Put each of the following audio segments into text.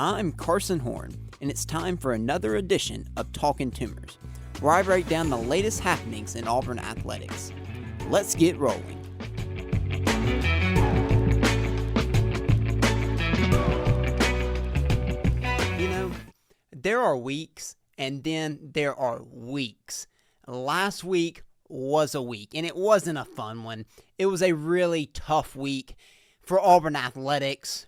I'm Carson Horn, and it's time for another edition of Talkin' Toomers, where I break down the latest happenings in Auburn athletics. Let's get rolling. You know, there are weeks, and then there are weeks. Last week was a week, and it wasn't a fun one. It was a really tough week for Auburn athletics.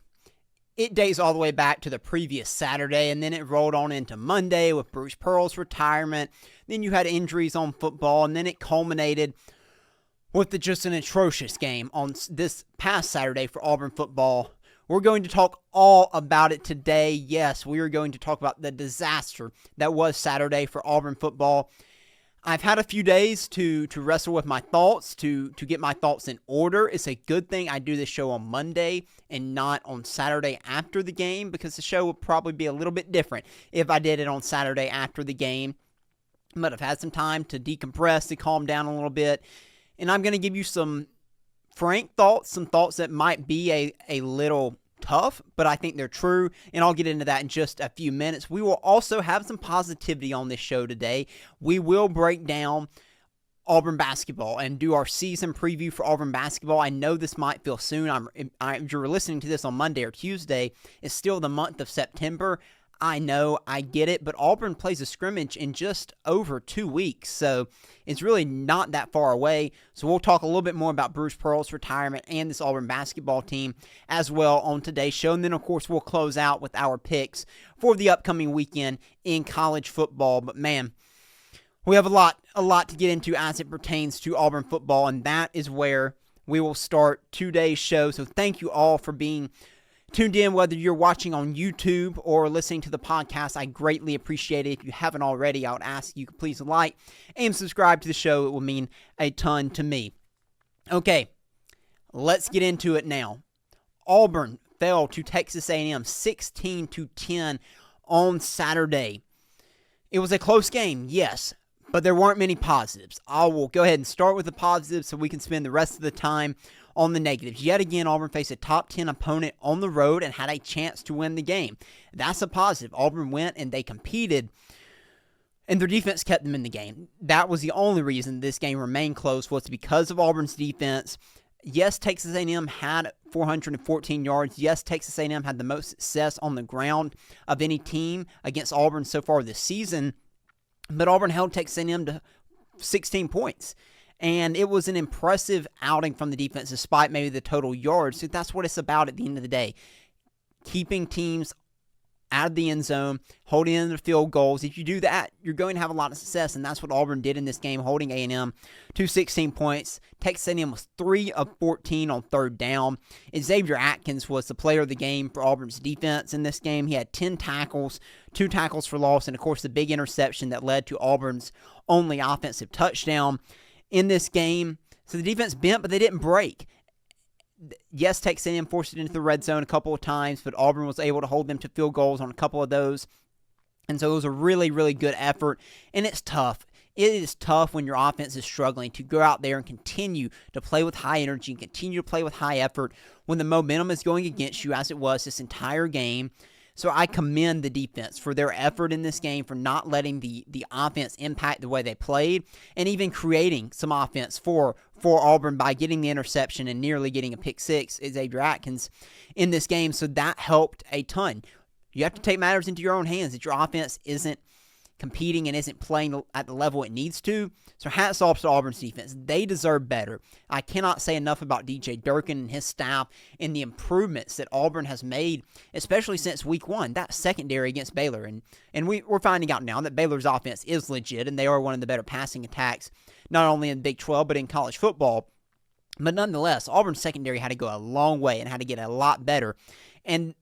It dates all the way back to the previous Saturday, and then it rolled on into Monday with Bruce Pearl's retirement. Then you had injuries on football, and then it culminated with just an atrocious game on this past Saturday for Auburn football. We're going to talk all about it today. Yes, we are going to talk about the disaster that was Saturday for Auburn football. I've had a few days to wrestle with my thoughts, to get my thoughts in order. It's a good thing I do this show on Monday and not on Saturday after the game, because the show would probably be a little bit different if I did it on Saturday after the game. But I've had some time to decompress, to calm down a little bit, and I'm going to give you some frank thoughts, some thoughts that might be a little tough, but I think they're true, and I'll get into that in just a few minutes. We will also have some positivity on this show today. We will break down Auburn basketball and do our season preview for Auburn basketball. I know this might feel soon. If you're listening to this on Monday or Tuesday, it's still the month of September. I know, I get it, but Auburn plays a scrimmage in just over 2 weeks, so it's really not that far away. So we'll talk a little bit more about Bruce Pearl's retirement and this Auburn basketball team as well on today's show. And then, of course, we'll close out with our picks for the upcoming weekend in college football. But, man, we have a lot to get into as it pertains to Auburn football, and that is where we will start today's show. So thank you all for being tuned in, whether you're watching on YouTube or listening to the podcast. I greatly appreciate it. If you haven't already, I would ask you to please like and subscribe to the show. It will mean a ton to me. Okay, let's get into it now. Auburn fell to Texas A&M 16-10 on Saturday. It was a close game, yes, but there weren't many positives. I will go ahead and start with the positives so we can spend the rest of the time on the negatives. Yet again, Auburn faced a top 10 opponent on the road and had a chance to win the game. That's a positive. Auburn went and they competed, and their defense kept them in the game. That was the only reason this game remained close, was because of Auburn's defense. Yes, Texas A&M had 414 yards. Yes, Texas A&M had the most success on the ground of any team against Auburn so far this season, but Auburn held Texas A&M to 16 points. And it was an impressive outing from the defense, despite maybe the total yards. So that's what it's about at the end of the day. Keeping teams out of the end zone, holding in the field goals. If you do that, you're going to have a lot of success, and that's what Auburn did in this game, holding A&M to 16 points. Texas A&M was 3 of 14 on third down. Xavier Atkins was the player of the game for Auburn's defense in this game. He had 10 tackles, 2 tackles for loss, and, of course, the big interception that led to Auburn's only offensive touchdown in this game. So the defense bent, but they didn't break. Yes, Texas A&M forced it into the red zone a couple of times, but Auburn was able to hold them to field goals on a couple of those. And so it was a really, really good effort, and it's tough. It is tough when your offense is struggling to go out there and continue to play with high energy and continue to play with high effort when the momentum is going against you, as it was this entire game. So I commend the defense for their effort in this game, for not letting the offense impact the way they played, and even creating some offense for Auburn by getting the interception and nearly getting a pick six, Xavier Atkins, in this game. So that helped a ton. You have to take matters into your own hands. If your offense isn't competing and isn't playing at the level it needs to. So hats off to Auburn's defense. They deserve better. I cannot say enough about DJ Durkin and his staff and the improvements that Auburn has made, especially since week 1, that secondary against Baylor. And we're finding out now that Baylor's offense is legit, and they are one of the better passing attacks, not only in Big 12, but in college football. But nonetheless, Auburn's secondary had to go a long way and had to get a lot better. And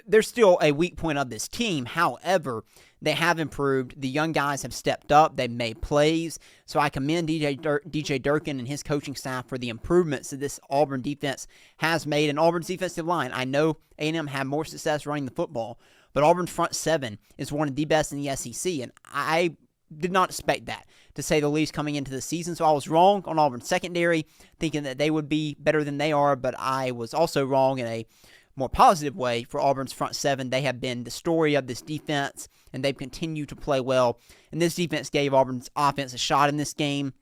there's still a weak point of this team. However, they have improved. The young guys have stepped up. They've made plays. So I commend DJ Durkin and his coaching staff for the improvements that this Auburn defense has made. And Auburn's defensive line, I know A&M had more success running the football, but Auburn's front seven is one of the best in the SEC. And I did not expect that, to say the least, coming into the season. So I was wrong on Auburn's secondary, thinking that they would be better than they are, but I was also wrong in a more positive way for Auburn's front seven. They have been the story of this defense, and they've continued to play well. And this defense gave Auburn's offense a shot in this game.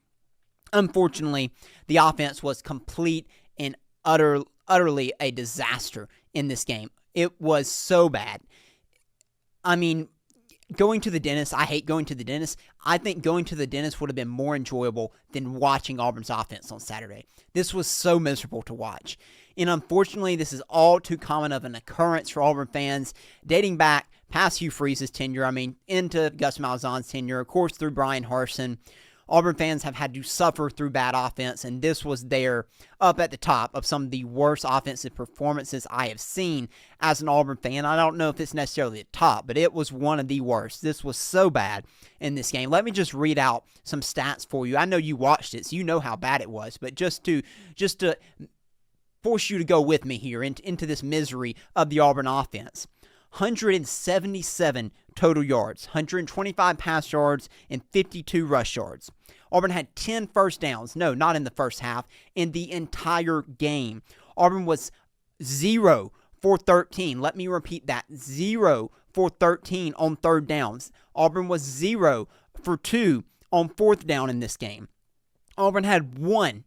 Unfortunately, the offense was complete and utterly a disaster in this game. It was so bad. I mean, going to the dentist, I hate going to the dentist. I think going to the dentist would have been more enjoyable than watching Auburn's offense on Saturday. This was so miserable to watch. And unfortunately, this is all too common of an occurrence for Auburn fans, dating back past Hugh Freeze's tenure, into Gus Malzahn's tenure, of course, through Brian Harsin. Auburn fans have had to suffer through bad offense, and this was up at the top of some of the worst offensive performances I have seen as an Auburn fan. I don't know if it's necessarily the top, but it was one of the worst. This was so bad in this game. Let me just read out some stats for you. I know you watched it, so you know how bad it was, but just to force you to go with me here into this misery of the Auburn offense. 177 total yards, 125 pass yards, and 52 rush yards. Auburn had 10 first downs. No, not in the first half. In the entire game. Auburn was 0 for 13. Let me repeat that. 0 for 13 on third downs. Auburn was 0 for 2 on fourth down in this game. Auburn had one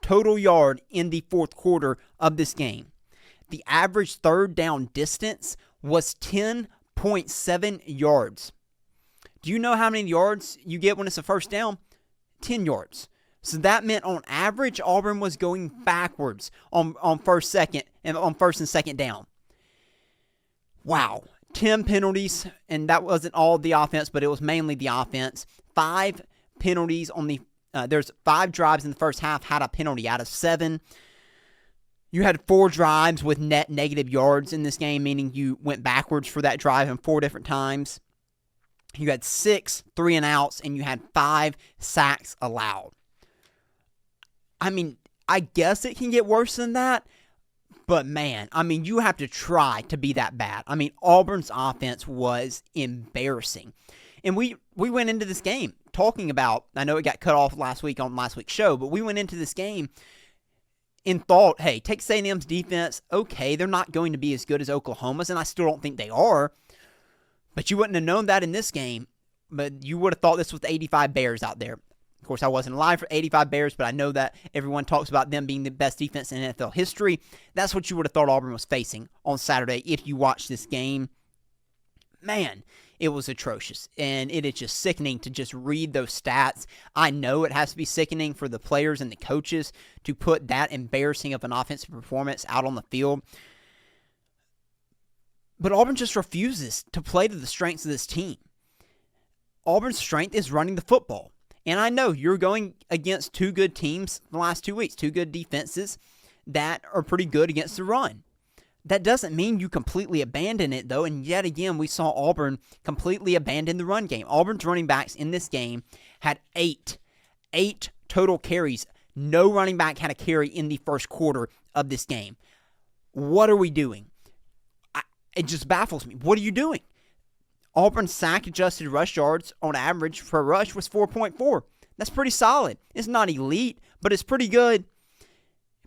total yard in the fourth quarter of this game. The average third down distance was 10.7 yards. Do you know how many yards you get when it's a first down? 10 yards. So that meant on average, Auburn was going backwards on first and second down. Wow. 10 penalties, and that wasn't all the offense, but it was mainly the offense. 5 penalties there's 5 drives in the first half had a penalty out of 7. You had 4 drives with net negative yards in this game, meaning you went backwards for that drive in 4 different times. You had 6 3-and-outs, and you had 5 sacks allowed. I mean, I guess it can get worse than that, but man, you have to try to be that bad. Auburn's offense was embarrassing. And we went into this game talking about, I know it got cut off last week on last week's show, but we went into this game and thought, hey, Texas A&M's defense, okay, they're not going to be as good as Oklahoma's, and I still don't think they are. But you wouldn't have known that in this game, but you would have thought this was the 85 Bears out there. Of course, I wasn't alive for 85 Bears, but I know that everyone talks about them being the best defense in NFL history. That's what you would have thought Auburn was facing on Saturday if you watched this game. Man, it was atrocious, and it is just sickening to just read those stats. I know it has to be sickening for the players and the coaches to put that embarrassing of an offensive performance out on the field. But Auburn just refuses to play to the strengths of this team. Auburn's strength is running the football. And I know you're going against 2 good teams the last 2 weeks, 2 good defenses that are pretty good against the run. That doesn't mean you completely abandon it, though, and yet again, we saw Auburn completely abandon the run game. Auburn's running backs in this game had 8 total carries. No running back had a carry in the first quarter of this game. What are we doing? It just baffles me. What are you doing? Auburn's sack-adjusted rush yards on average for a rush was 4.4. That's pretty solid. It's not elite, but it's pretty good.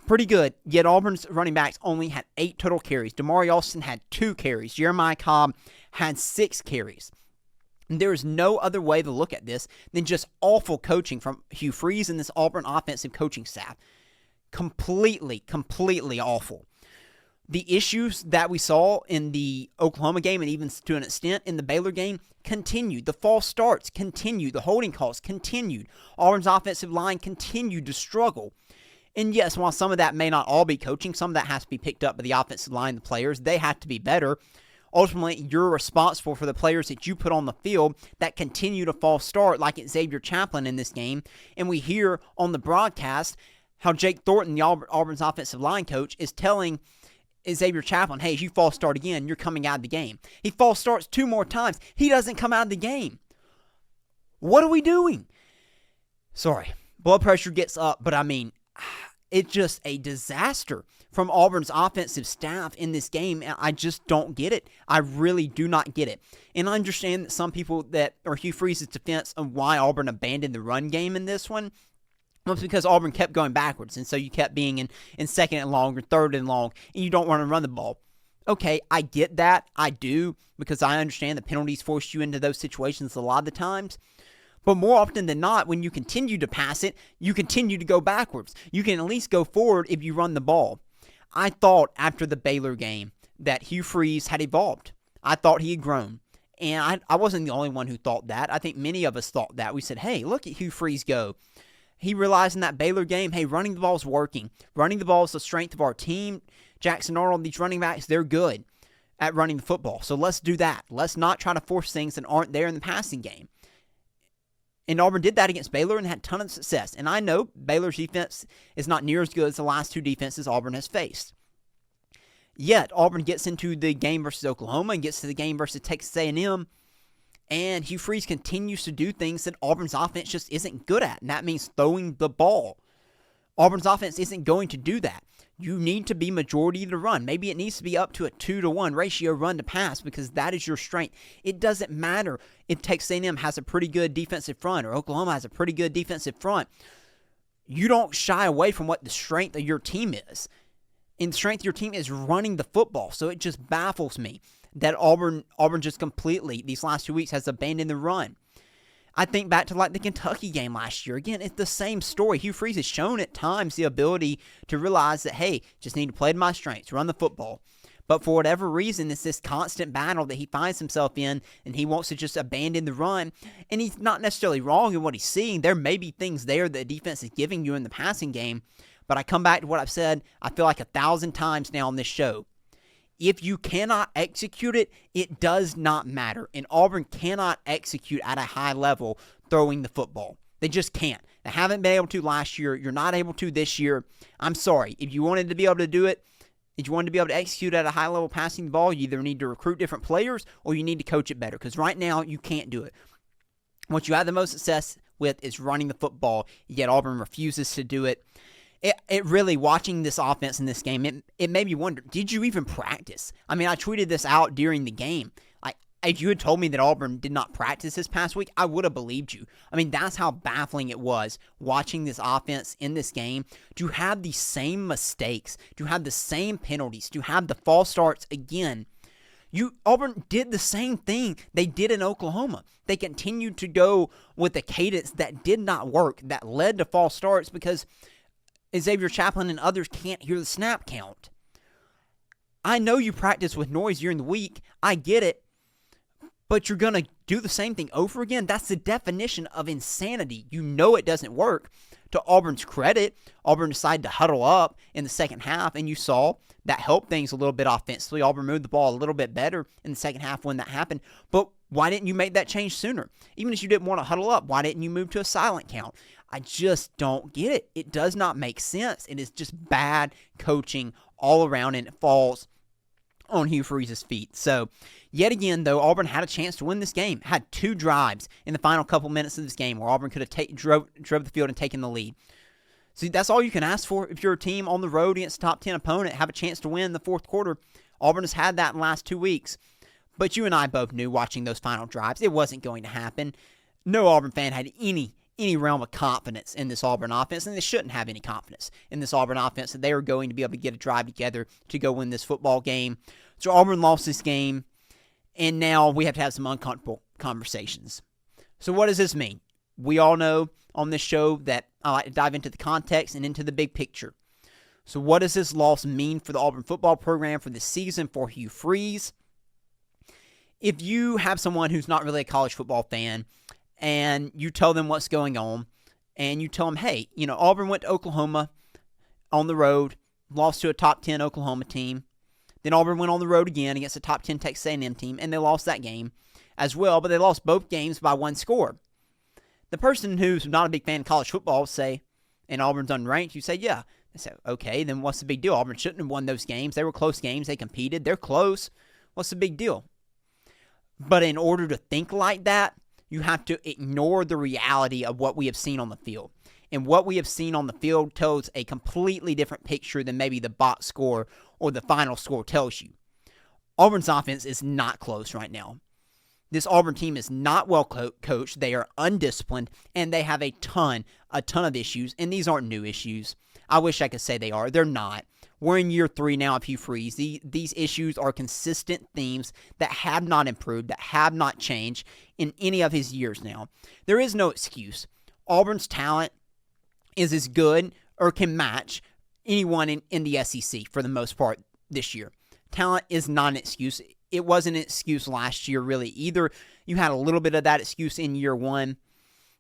Pretty good. Yet Auburn's running backs only had 8 total carries. Damari Alston had 2 carries. Jeremiah Cobb had 6 carries. And there is no other way to look at this than just awful coaching from Hugh Freeze and this Auburn offensive coaching staff. Completely awful. The issues that we saw in the Oklahoma game and even to an extent in the Baylor game continued. The false starts continued. The holding calls continued. Auburn's offensive line continued to struggle. And yes, while some of that may not all be coaching, some of that has to be picked up by the offensive line, the players. They have to be better. Ultimately, you're responsible for the players that you put on the field that continue to false start, like it's Xavier Chaplin in this game. And we hear on the broadcast how Jake Thornton, the Auburn's offensive line coach, is telling Xavier Chaplin, hey, if you false start again, you're coming out of the game. He false starts 2 more times. He doesn't come out of the game. What are we doing? Sorry, blood pressure gets up, but it's just a disaster from Auburn's offensive staff in this game, and I just don't get it. I really do not get it. And I understand that some people that are Hugh Freeze's defense of why Auburn abandoned the run game in this one Well, it's because Auburn kept going backwards, and so you kept being in second and long or third and long, and you don't want to run the ball. Okay, I get that. I do, because I understand the penalties force you into those situations a lot of the times. But more often than not, when you continue to pass it, you continue to go backwards. You can at least go forward if you run the ball. I thought after the Baylor game that Hugh Freeze had evolved. I thought he had grown. And I wasn't the only one who thought that. I think many of us thought that. We said, hey, look at Hugh Freeze go. He realized in that Baylor game, hey, running the ball is working. Running the ball is the strength of our team. Jackson Arnold, these running backs, they're good at running the football. So let's do that. Let's not try to force things that aren't there in the passing game. And Auburn did that against Baylor and had a ton of success. And I know Baylor's defense is not near as good as the last two defenses Auburn has faced. Yet, Auburn gets into the game versus Oklahoma and gets to the game versus Texas A&M, and Hugh Freeze continues to do things that Auburn's offense just isn't good at, and that means throwing the ball. Auburn's offense isn't going to do that. You need to be majority to run. Maybe it needs to be up to a 2-to-1 ratio run to pass, because that is your strength. It doesn't matter if Texas A&M has a pretty good defensive front or Oklahoma has a pretty good defensive front. You don't shy away from what the strength of your team is. And the strength of your team is running the football. So it just baffles me that Auburn just completely, these last 2 weeks, has abandoned the run. I think back to like the Kentucky game last year. Again, it's the same story. Hugh Freeze has shown at times the ability to realize that, hey, just need to play to my strengths, run the football. But for whatever reason, it's this constant battle that he finds himself in, and he wants to just abandon the run. And he's not necessarily wrong in what he's seeing. There may be things there that the defense is giving you in the passing game. But I come back to what I've said, I feel like 1,000 times now on this show. If you cannot execute it, it does not matter. And Auburn cannot execute at a high level throwing the football. They just can't. They haven't been able to last year. You're not able to this year. I'm sorry. If you wanted to be able to do it, if you wanted to be able to execute at a high level passing the ball, you either need to recruit different players or you need to coach it better. Because right now, you can't do it. What you have the most success with is running the football, yet Auburn refuses to do it. It really, watching this offense in this game, it made me wonder, did you even practice? I mean, I tweeted this out during the game. Like, if you had told me that Auburn did not practice this past week, I would have believed you. I mean, that's how baffling it was watching this offense in this game. To have the same mistakes, to have the same penalties, to have the false starts again. Auburn did the same thing they did in Oklahoma. They continued to go with a cadence that did not work, that led to false starts because Xavier Chaplin and others can't hear the snap count. I know you practice with noise during the week. I get it. But you're going to do the same thing over again? That's the definition of insanity. You know it doesn't work. To Auburn's credit, Auburn decided to huddle up in the second half, and you saw that helped things a little bit offensively. Auburn moved the ball a little bit better in the second half when that happened. But why didn't you make that change sooner? Even if you didn't want to huddle up, why didn't you move to a silent count? I just don't get it. It does not make sense. It is just bad coaching all around, and it falls on Hugh Freeze's feet. So, yet again, though, Auburn had a chance to win this game. Had 2 drives in the final couple minutes of this game where Auburn could have drove the field and taken the lead. See, that's all you can ask for if you're a team on the road against a top 10 opponent, have a chance to win the fourth quarter. Auburn has had that in the last 2 weeks. But you and I both knew watching those final drives, it wasn't going to happen. No Auburn fan had any realm of confidence in this Auburn offense, and they shouldn't have any confidence in this Auburn offense that they are going to be able to get a drive together to go win this football game. So Auburn lost this game, and now we have to have some uncomfortable conversations. So what does this mean? We all know on this show that I like to dive into the context and into the big picture. So what does this loss mean for the Auburn football program for this season for Hugh Freeze? If you have someone who's not really a college football fan, and you tell them what's going on, and you tell them, hey, Auburn went to Oklahoma on the road, lost to a top 10 Oklahoma team. Then Auburn went on the road again against a top 10 Texas A&M team, and they lost that game as well, but they lost both games by 1 score. The person who's not a big fan of college football will say, and Auburn's unranked, you say, yeah. They say, okay, then what's the big deal? Auburn shouldn't have won those games. They were close games. They competed. They're close. What's the big deal? But in order to think like that, you have to ignore the reality of what we have seen on the field. And what we have seen on the field tells a completely different picture than maybe the box score or the final score tells you. Auburn's offense is not close right now. This Auburn team is not well coached. They are undisciplined, and they have a ton of issues, and these aren't new issues. I wish I could say they are. They're not. We're in year 3 now of Hugh Freeze. These issues are consistent themes that have not improved, that have not changed in any of his years now. There is no excuse. Auburn's talent is as good or can match anyone in the SEC for the most part this year. Talent is not an excuse. It wasn't an excuse last year, really, either. You had a little bit of that excuse in year 1,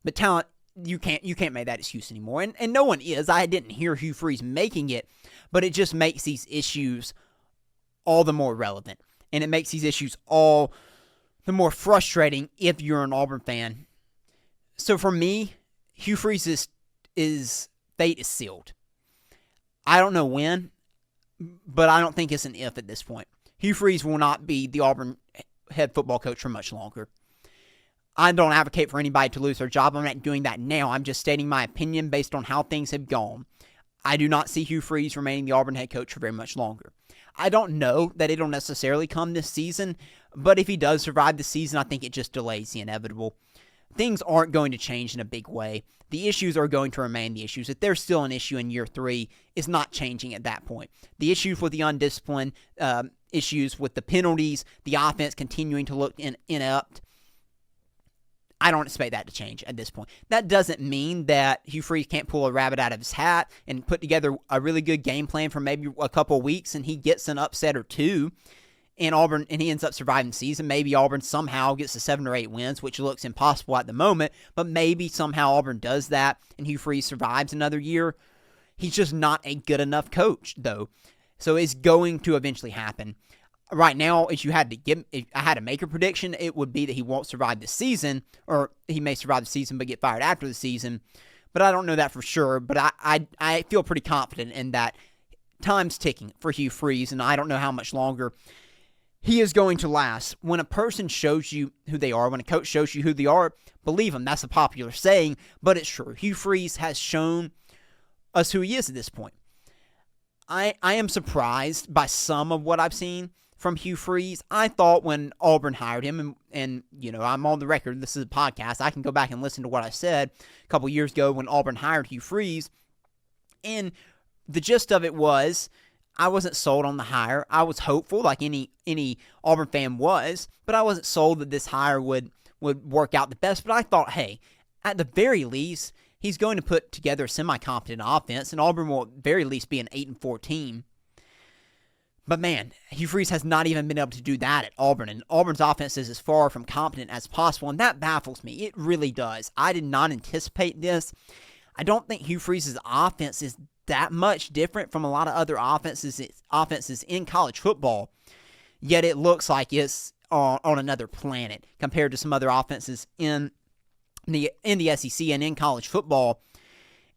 but talent, you can't make that excuse anymore. And no one is. I didn't hear Hugh Freeze making it, but it just makes these issues all the more relevant. And it makes these issues all the more frustrating if you're an Auburn fan. So for me, Hugh Freeze's fate is sealed. I don't know when, but I don't think it's an if at this point. Hugh Freeze will not be the Auburn head football coach for much longer. I don't advocate for anybody to lose their job. I'm not doing that now. I'm just stating my opinion based on how things have gone. I do not see Hugh Freeze remaining the Auburn head coach for very much longer. I don't know that it'll necessarily come this season, but if he does survive the season, I think it just delays the inevitable. Things aren't going to change in a big way. The issues are going to remain the issues. If there's still an issue in year 3, it's not changing at that point. The issues with the undisciplined, issues with the penalties, the offense continuing to look inept, I don't expect that to change at this point. That doesn't mean that Hugh Freeze can't pull a rabbit out of his hat and put together a really good game plan for maybe a couple of weeks and he gets an upset or two in Auburn and he ends up surviving the season. Maybe Auburn somehow gets to 7 or 8 wins, which looks impossible at the moment, but maybe somehow Auburn does that and Hugh Freeze survives another year. He's just not a good enough coach, though. So it's going to eventually happen. Right now, if I had to make a prediction, it would be that he won't survive the season, or he may survive the season but get fired after the season. But I don't know that for sure. But I feel pretty confident in that. Time's ticking for Hugh Freeze, and I don't know how much longer he is going to last. When a person shows you who they are, when a coach shows you who they are, believe him. That's a popular saying, but it's true. Hugh Freeze has shown us who he is at this point. I am surprised by some of what I've seen from Hugh Freeze. I thought when Auburn hired him, and you know, I'm on the record, this is a podcast, I can go back and listen to what I said a couple years ago when Auburn hired Hugh Freeze, and the gist of it was, I wasn't sold on the hire. I was hopeful, like any Auburn fan was, but I wasn't sold that this hire would work out the best, but I thought, hey, at the very least, he's going to put together a semi-competent offense, and Auburn will at the very least be an 8-4 team. But man, Hugh Freeze has not even been able to do that at Auburn, and Auburn's offense is as far from competent as possible, and that baffles me. It really does. I did not anticipate this. I don't think Hugh Freeze's offense is that much different from a lot of other offenses in college football, yet it looks like it's on another planet compared to some other offenses in the SEC and in college football.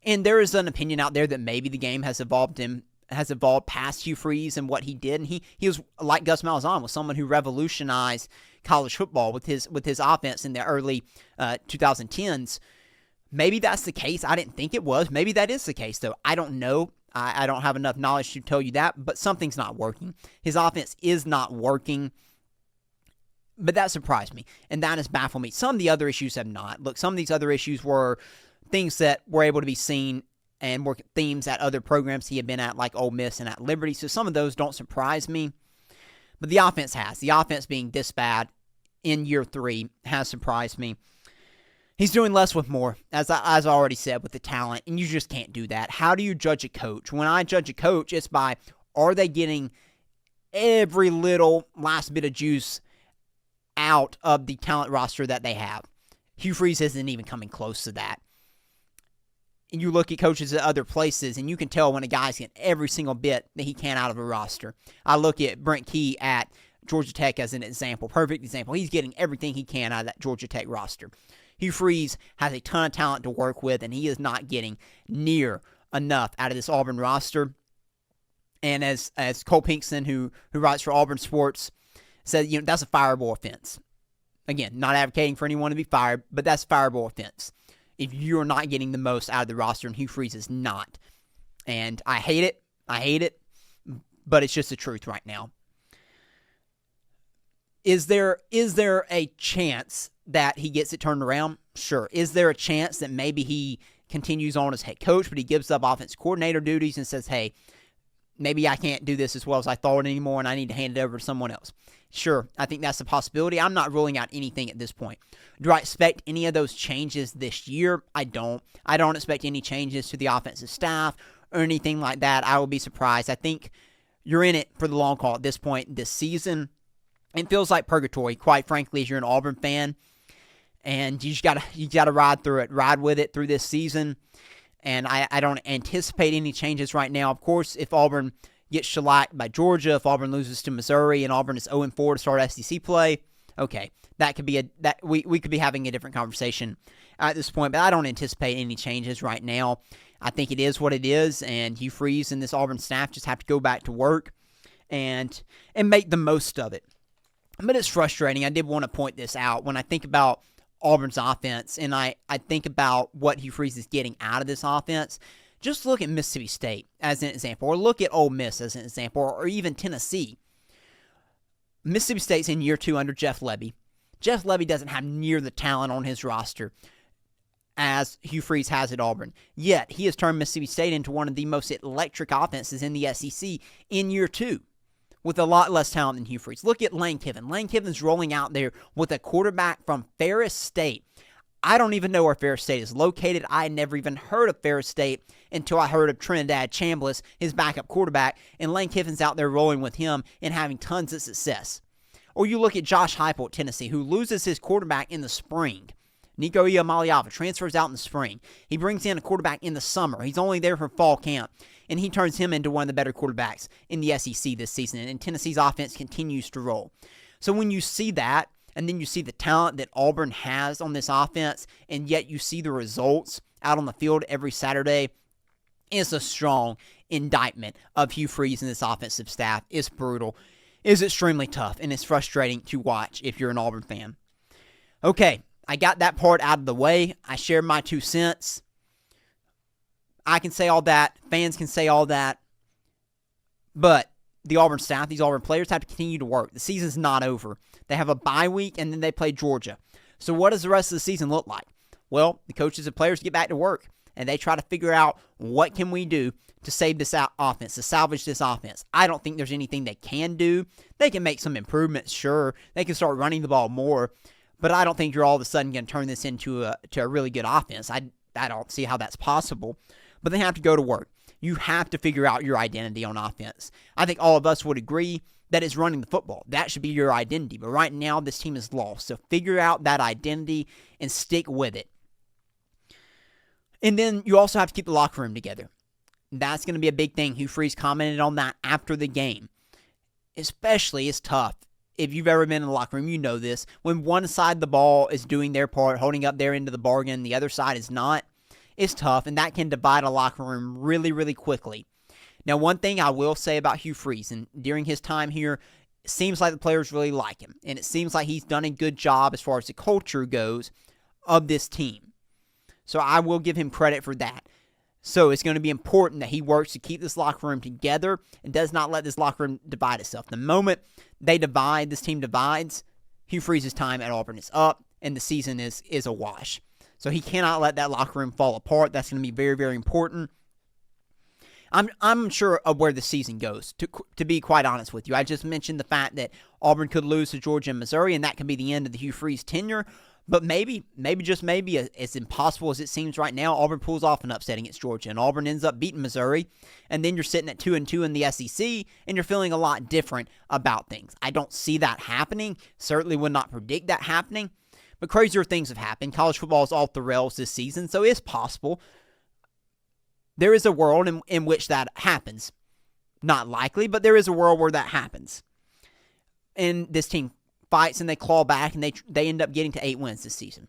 And there is an opinion out there that maybe the game has evolved past Hugh Freeze and what he did, and he was like Gus Malzahn, was someone who revolutionized college football with his offense in the early 2010s. Maybe that's the case. I didn't think it was. Maybe that is the case, though. I don't know. I don't have enough knowledge to tell you that, but something's not working. His offense is not working, but that surprised me, and that has baffled me. Some of the other issues have not. Look, some of these other issues were things that were able to be seen and were themes at other programs he had been at, like Ole Miss and at Liberty, so some of those don't surprise me, but the offense has. The offense being this bad in year 3 has surprised me. He's doing less with more, as I already said, with the talent, and you just can't do that. How do you judge a coach? When I judge a coach, it's by, are they getting every little last bit of juice out of the talent roster that they have? Hugh Freeze isn't even coming close to that. And you look at coaches at other places, and you can tell when a guy's getting every single bit that he can out of a roster. I look at Brent Key at Georgia Tech as an example, perfect example. He's getting everything he can out of that Georgia Tech roster. Hugh Freeze has a ton of talent to work with, and he is not getting near enough out of this Auburn roster. And as Cole Pinkson, who writes for Auburn Sports, said, you know, that's a fireable offense. Again, not advocating for anyone to be fired, but that's a fireable offense if you're not getting the most out of the roster, and Hugh Freeze is not. And I hate it, but it's just the truth right now. Is there a chance that he gets it turned around? Sure. Is there a chance that maybe he continues on as head coach, but he gives up offense coordinator duties and says, hey, maybe I can't do this as well as I thought anymore and I need to hand it over to someone else? Sure, I think that's a possibility. I'm not ruling out anything at this point. Do I expect any of those changes this year? I don't. I don't expect any changes to the offensive staff or anything like that. I will be surprised. I think you're in it for the long haul at this point this season. It feels like purgatory, quite frankly, as you're an Auburn fan. And you gotta ride through it, ride with it through this season. And I don't anticipate any changes right now. Of course, if Auburn gets shellacked by Georgia, if Auburn loses to Missouri and Auburn is 0-4 to start SEC play, okay, that could be we could be having a different conversation at this point. But I don't anticipate any changes right now. I think it is what it is, and Hugh Freeze and this Auburn staff just have to go back to work and make the most of it. But it's frustrating. I did want to point this out. When I think about Auburn's offense, and I think about what Hugh Freeze is getting out of this offense, just look at Mississippi State as an example, or look at Ole Miss as an example, or even Tennessee. Mississippi State's in year 2 under Jeff Lebby. Jeff Lebby doesn't have near the talent on his roster as Hugh Freeze has at Auburn. Yet, he has turned Mississippi State into one of the most electric offenses in the SEC in year 2. With a lot less talent than Hugh Freeze. Look at Lane Kiffin. Lane Kiffin's rolling out there with a quarterback from Ferris State. I don't even know where Ferris State is located. I had never even heard of Ferris State until I heard of Trinidad Chambliss, his backup quarterback, and Lane Kiffin's out there rolling with him and having tons of success. Or you look at Josh Heupel at Tennessee, who loses his quarterback in the spring. Nico Iamaleava transfers out in the spring. He brings in a quarterback in the summer. He's only there for fall camp, and he turns him into one of the better quarterbacks in the SEC this season, and Tennessee's offense continues to roll. So when you see that, and then you see the talent that Auburn has on this offense, and yet you see the results out on the field every Saturday, it's a strong indictment of Hugh Freeze and this offensive staff. It's brutal. It's extremely tough, and it's frustrating to watch if you're an Auburn fan. Okay, I got that part out of the way. I shared my 2 cents. I can say all that. Fans can say all that. But the Auburn staff, these Auburn players have to continue to work. The season's not over. They have a bye week, and then they play Georgia. So what does the rest of the season look like? Well, the coaches and players get back to work, and they try to figure out what can we do to save this offense, to salvage this offense. I don't think there's anything they can do. They can make some improvements, sure. They can start running the ball more. But I don't think you're all of a sudden going to turn this into a really good offense. I don't see how that's possible. But they have to go to work. You have to figure out your identity on offense. I think all of us would agree that it's running the football. That should be your identity. But right now, this team is lost. So figure out that identity and stick with it. And then you also have to keep the locker room together. That's going to be a big thing. Hugh Freeze commented on that after the game. Especially, it's tough. If you've ever been in the locker room, you know this. When one side of the ball is doing their part, holding up their end of the bargain, the other side is not, it's tough, and that can divide a locker room really, really quickly. Now, one thing I will say about Hugh Freeze, and during his time here, it seems like the players really like him, and it seems like he's done a good job as far as the culture goes of this team. So I will give him credit for that. So it's going to be important that he works to keep this locker room together and does not let this locker room divide itself. The moment they divide, this team divides, Hugh Freeze's time at Auburn is up, and the season is a wash. So he cannot let that locker room fall apart. That's going to be very, very important. I'm sure of where the season goes, to be quite honest with you. I just mentioned the fact that Auburn could lose to Georgia and Missouri, and that could be the end of the Hugh Freeze tenure. But maybe, just maybe, as impossible as it seems right now, Auburn pulls off an upset against Georgia, and Auburn ends up beating Missouri, and then you're sitting at 2-2 in the SEC, and you're feeling a lot different about things. I don't see that happening. Certainly would not predict that happening. But crazier things have happened. College football is off the rails this season, so it's possible. There is a world in which that happens. Not likely, but there is a world where that happens. And this team fights and they claw back and they end up getting to 8 wins this season.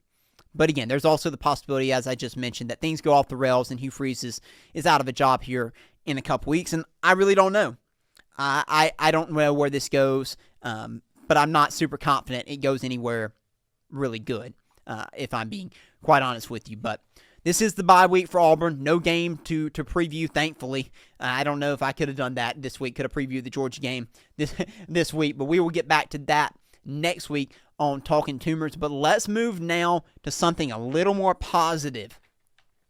But again, there's also the possibility, as I just mentioned, that things go off the rails and Hugh Freeze is out of a job here in a couple weeks. And I really don't know. I don't know where this goes, but I'm not super confident it goes anywhere really good, if I'm being quite honest with you. But this is the bye week for Auburn. No game to preview, thankfully. I don't know if I could have done that this week, could have previewed the Georgia game this week, but we will get back to that next week on Talkin Toomers. But let's move now to something a little more positive.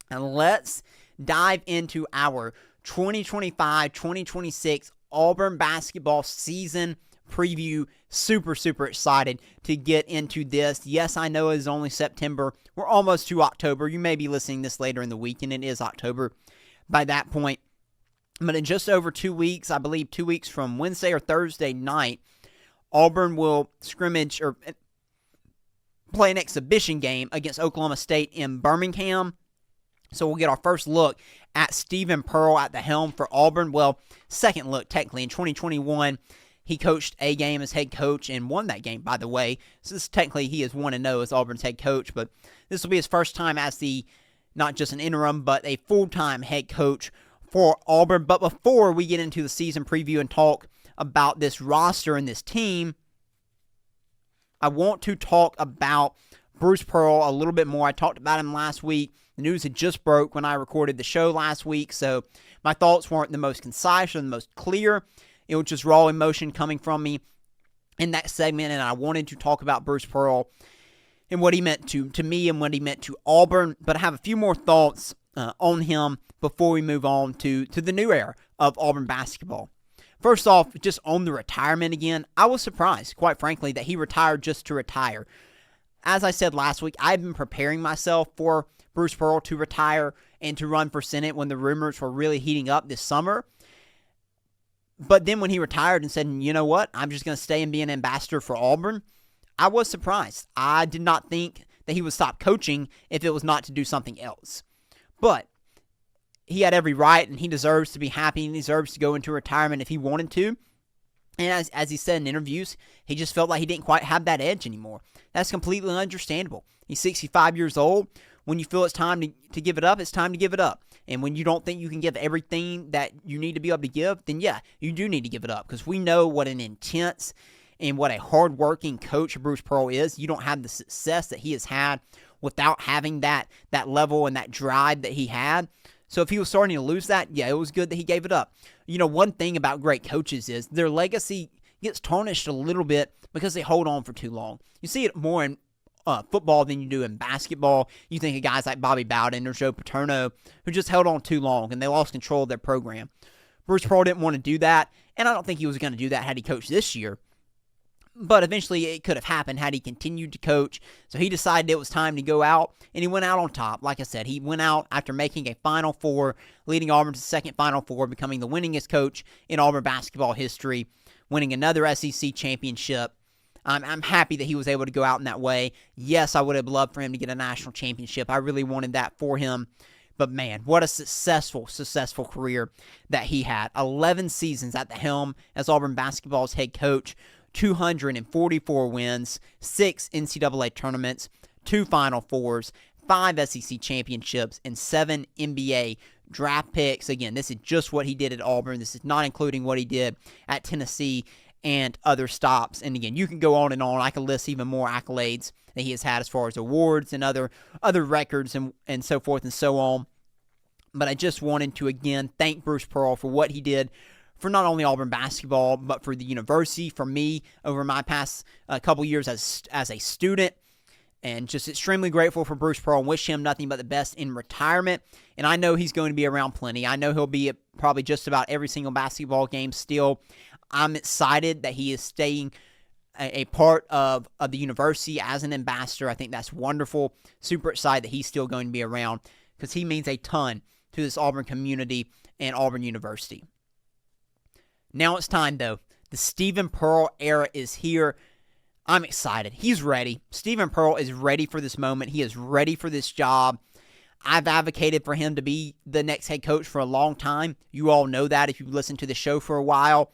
And let's dive into our 2025-2026 Auburn Basketball Season Preview. Super excited to get into this. Yes, I know it's only September. We're almost to October. You may be listening this later in the week, and it is October by that point. But in just over 2 weeks, I believe 2 weeks from Wednesday or Thursday night, Auburn will scrimmage or play an exhibition game against Oklahoma State in Birmingham. So we'll get our first look at Stephen Pearl at the helm for Auburn. Well, second look, technically. In 2021, he coached a game as head coach and won that game, by the way. So this technically he is 1-0 as Auburn's head coach, but this will be his first time as not just an interim, but a full-time head coach for Auburn. But before we get into the season preview and talk about this roster and this team, I want to talk about Bruce Pearl a little bit more. I talked about him last week. The news had just broke when I recorded the show last week, so my thoughts weren't the most concise or the most clear. It was just raw emotion coming from me in that segment, and I wanted to talk about Bruce Pearl and what he meant to me and what he meant to Auburn. But I have a few more thoughts on him before we move on to the new era of Auburn basketball. First off, just on the retirement again, I was surprised, quite frankly, that he retired just to retire. As I said last week, I've been preparing myself for Bruce Pearl to retire and to run for Senate when the rumors were really heating up this summer. But then when he retired and said, you know what, I'm just going to stay and be an ambassador for Auburn, I was surprised. I did not think that he would stop coaching if it was not to do something else. But he had every right, and he deserves to be happy, and he deserves to go into retirement if he wanted to. And as he said in interviews, he just felt like he didn't quite have that edge anymore. That's completely understandable. He's 65 years old. When you feel it's time to give it up, it's time to give it up. And when you don't think you can give everything that you need to be able to give, then yeah, you do need to give it up. Because we know what an intense and what a hard-working coach Bruce Pearl is. You don't have the success that he has had without having that level and that drive that he had. So if he was starting to lose that, yeah, it was good that he gave it up. You know, one thing about great coaches is their legacy gets tarnished a little bit because they hold on for too long. You see it more in football than you do in basketball. You think of guys like Bobby Bowden or Joe Paterno who just held on too long and they lost control of their program. Bruce Pearl didn't want to do that, and I don't think he was going to do that had he coached this year. But eventually it could have happened had he continued to coach. So he decided it was time to go out, and he went out on top. Like I said, he went out after making a Final Four, leading Auburn to the second Final Four, becoming the winningest coach in Auburn basketball history, winning another SEC championship. I'm happy that he was able to go out in that way. Yes, I would have loved for him to get a national championship. I really wanted that for him. But man, what a successful career that he had. 11 seasons at the helm as Auburn basketball's head coach. 244 wins, 6 NCAA tournaments, 2 Final Fours, 5 SEC championships, and 7 NBA draft picks. Again, this is just what he did at Auburn. This is not including what he did at Tennessee and other stops. And again, you can go on and on. I can list even more accolades that he has had as far as awards and other records and so forth and so on. But I just wanted to, again, thank Bruce Pearl for what he did for not only Auburn basketball, but for the university, for me, over my past couple years as a student. And just extremely grateful for Bruce Pearl and wish him nothing but the best in retirement. And I know he's going to be around plenty. I know he'll be at probably just about every single basketball game still. I'm excited that he is staying a part of the university as an ambassador. I think that's wonderful. Super excited that he's still going to be around because he means a ton to this Auburn community and Auburn University. Now it's time, though. The Stephen Pearl era is here. I'm excited. He's ready. Stephen Pearl is ready for this moment. He is ready for this job. I've advocated for him to be the next head coach for a long time. You all know that if you've listened to the show for a while.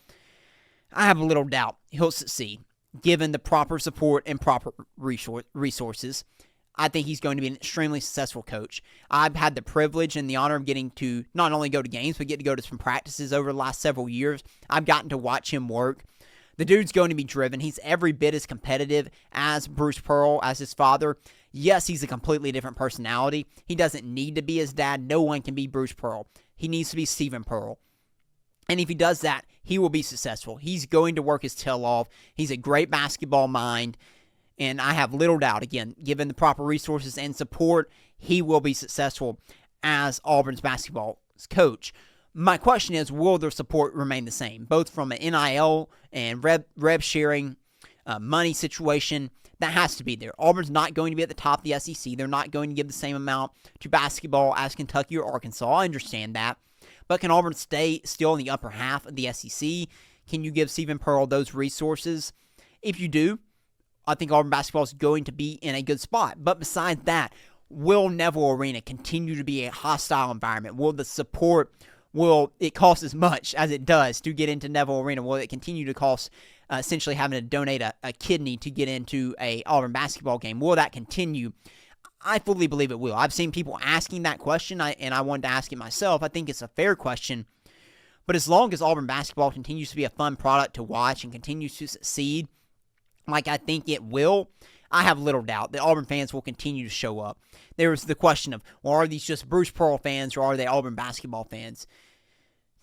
I have a little doubt he'll succeed, given the proper support and proper resources. I think he's going to be an extremely successful coach. I've had the privilege and the honor of getting to not only go to games, but get to go to some practices over the last several years. I've gotten to watch him work. The dude's going to be driven. He's every bit as competitive as Bruce Pearl, as his father. Yes, he's a completely different personality. He doesn't need to be his dad. No one can be Bruce Pearl. He needs to be Stephen Pearl. And if he does that, he will be successful. He's going to work his tail off. He's a great basketball mind, and I have little doubt, again, given the proper resources and support, he will be successful as Auburn's basketball coach. My question is, will their support remain the same, both from an NIL and rev sharing money situation? That has to be there. Auburn's not going to be at the top of the SEC. They're not going to give the same amount to basketball as Kentucky or Arkansas. I understand that. But can Auburn stay still in the upper half of the SEC? Can you give Stephen Pearl those resources? If you do, I think Auburn basketball is going to be in a good spot. But besides that, will Neville Arena continue to be a hostile environment? Will the support, will it cost as much as it does to get into Neville Arena? Will it continue to cost essentially having to donate a kidney to get into a Auburn basketball game? Will that continue? I fully believe it will. I've seen people asking that question, and I wanted to ask it myself. I think it's a fair question. But as long as Auburn basketball continues to be a fun product to watch and continues to succeed, like I think it will, I have little doubt that Auburn fans will continue to show up. There was the question of, well, are these just Bruce Pearl fans or are they Auburn basketball fans?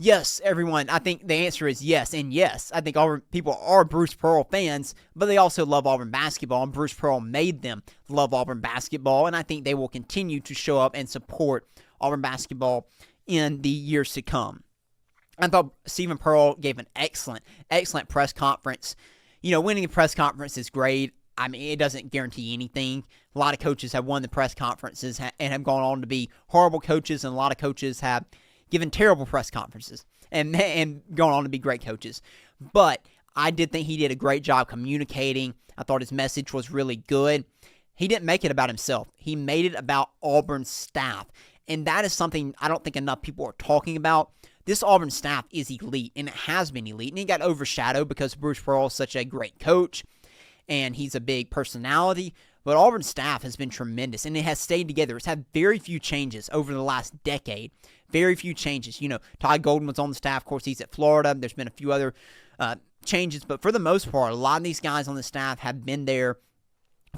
Yes, everyone, I think the answer is yes and yes. I think Auburn people are Bruce Pearl fans, but they also love Auburn basketball, and Bruce Pearl made them love Auburn basketball, and I think they will continue to show up and support Auburn basketball in the years to come. I thought Stephen Pearl gave an excellent press conference. You know, winning a press conference is great. I mean, it doesn't guarantee anything. A lot of coaches have won the press conferences and have gone on to be horrible coaches, and a lot of coaches have given terrible press conferences and gone on to be great coaches. But I did think he did a great job communicating. I thought his message was really good. He didn't make it about himself. He made it about Auburn's staff, and that is something I don't think enough people are talking about. This Auburn staff is elite, and it has been elite, and it got overshadowed because Bruce Pearl is such a great coach, and he's a big personality, but Auburn's staff has been tremendous, and it has stayed together. It's had very few changes over the last decade. Very few changes. You know, Todd Golden was on the staff. Of course, he's at Florida. There's been a few other changes, but for the most part, a lot of these guys on the staff have been there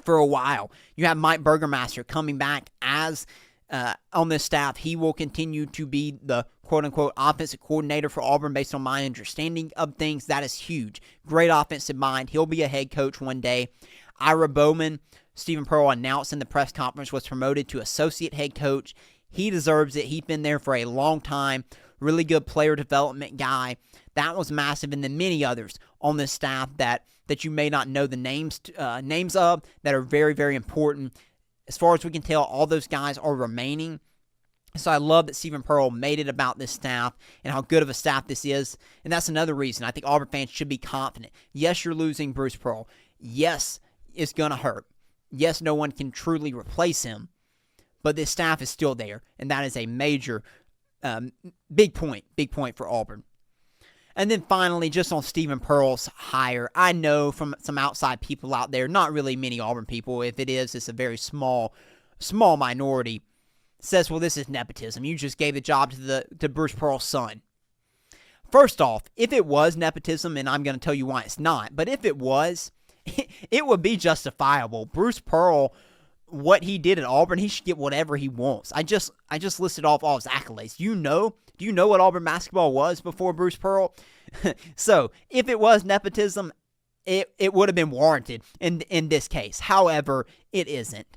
for a while. You have Mike Burgermaster coming back as on this staff. He will continue to be the quote-unquote offensive coordinator for Auburn based on my understanding of things. That is huge. Great offensive mind. He'll be a head coach one day. Ira Bowman, Stephen Pearl announced in the press conference, was promoted to associate head coach. He deserves it. He's been there for a long time. Really good player development guy. That was massive. And then many others on this staff that you may not know the names of that are very, very important. As far as we can tell, all those guys are remaining. So I love that Stephen Pearl made it about this staff and how good of a staff this is. And that's another reason I think Auburn fans should be confident. Yes, you're losing Bruce Pearl. Yes, it's going to hurt. Yes, no one can truly replace him. But this staff is still there. And that is a major, big point for Auburn. And then finally, just on Stephen Pearl's hire, I know from some outside people out there, not really many Auburn people. If it is, it's a very small minority. Says, well, this is nepotism. You just gave the job to Bruce Pearl's son. First off, if it was nepotism, and I'm going to tell you why it's not, but if it was, it would be justifiable. Bruce Pearl, what he did at Auburn, he should get whatever he wants. I just listed off all his accolades. Do you know what Auburn basketball was before Bruce Pearl? So, if it was nepotism, it would have been warranted in this case. However, it isn't.